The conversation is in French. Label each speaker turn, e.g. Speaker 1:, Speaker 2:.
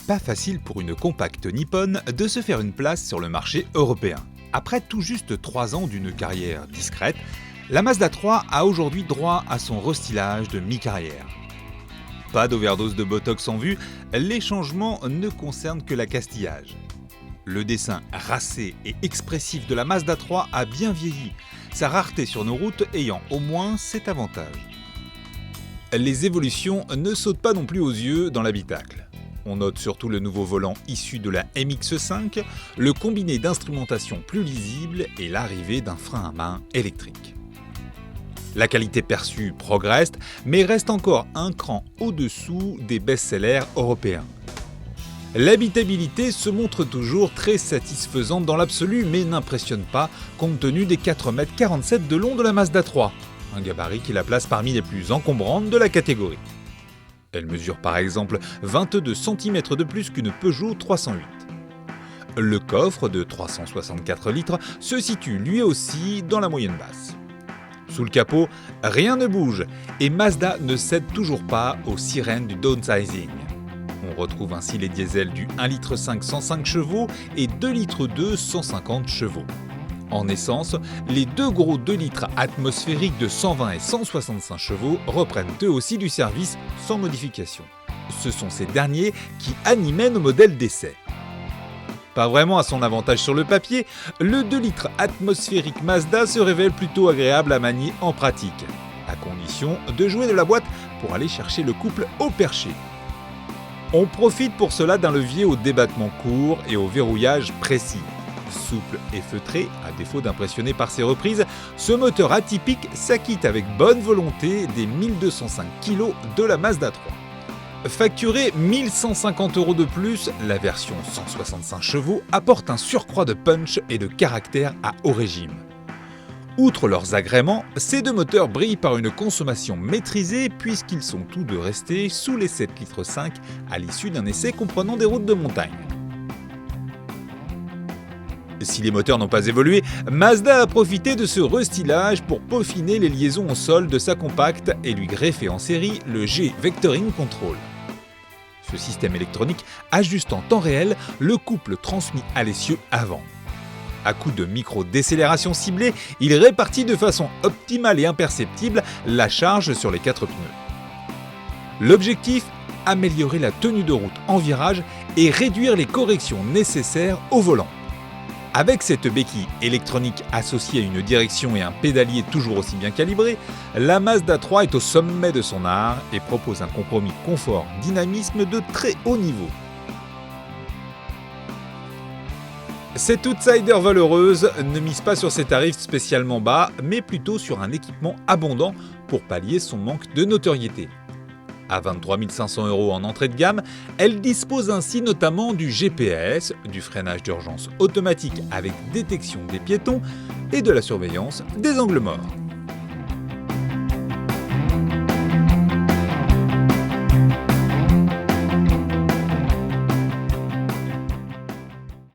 Speaker 1: Pas facile pour une compacte nippone de se faire une place sur le marché européen. Après tout juste 3 ans d'une carrière discrète, la Mazda 3 a aujourd'hui droit à son restylage de mi-carrière. Pas d'overdose de botox en vue, les changements ne concernent que l'accastillage. Le dessin racé et expressif de la Mazda 3 a bien vieilli, sa rareté sur nos routes ayant au moins cet avantage. Les évolutions ne sautent pas non plus aux yeux dans l'habitacle. On note surtout le nouveau volant issu de la MX-5, le combiné d'instrumentation plus lisible et l'arrivée d'un frein à main électrique. La qualité perçue progresse, mais reste encore un cran au-dessous des best-sellers européens. L'habitabilité se montre toujours très satisfaisante dans l'absolu, mais n'impressionne pas compte tenu des 4,47 m de long de la Mazda 3, un gabarit qui la place parmi les plus encombrantes de la catégorie. Elle mesure par exemple 22 cm de plus qu'une Peugeot 308. Le coffre de 364 litres se situe lui aussi dans la moyenne basse. Sous le capot, rien ne bouge et Mazda ne cède toujours pas aux sirènes du downsizing. On retrouve ainsi les diesels du 1,5 litre 105 chevaux et 2,2 litres 150 chevaux. En essence, les deux gros 2 litres atmosphériques de 120 et 165 chevaux reprennent eux aussi du service sans modification. Ce sont ces derniers qui animaient nos modèles d'essai. Pas vraiment à son avantage sur le papier, le 2 litres atmosphérique Mazda se révèle plutôt agréable à manier en pratique, à condition de jouer de la boîte pour aller chercher le couple au perché. On profite pour cela d'un levier au débattement court et au verrouillage précis. Souple et feutré, à défaut d'impressionner par ses reprises, ce moteur atypique s'acquitte avec bonne volonté des 1205 kg de la Mazda 3. Facturée 1150 € de plus, la version 165 chevaux apporte un surcroît de punch et de caractère à haut régime. Outre leurs agréments, ces deux moteurs brillent par une consommation maîtrisée puisqu'ils sont tous deux restés sous les 7,5 litres à l'issue d'un essai comprenant des routes de montagne. Si les moteurs n'ont pas évolué, Mazda a profité de ce restylage pour peaufiner les liaisons au sol de sa compacte et lui greffer en série le G Vectoring Control. Ce système électronique ajuste en temps réel le couple transmis à l'essieu avant. À coup de micro-décélération ciblée, il répartit de façon optimale et imperceptible la charge sur les 4 pneus. L'objectif, améliorer la tenue de route en virage et réduire les corrections nécessaires au volant. Avec cette béquille électronique associée à une direction et un pédalier toujours aussi bien calibrés, la Mazda 3 est au sommet de son art et propose un compromis confort-dynamisme de très haut niveau. Cette outsider valeureuse ne mise pas sur ses tarifs spécialement bas, mais plutôt sur un équipement abondant pour pallier son manque de notoriété. À 23 500 € en entrée de gamme, elle dispose ainsi notamment du GPS, du freinage d'urgence automatique avec détection des piétons et de la surveillance des angles morts.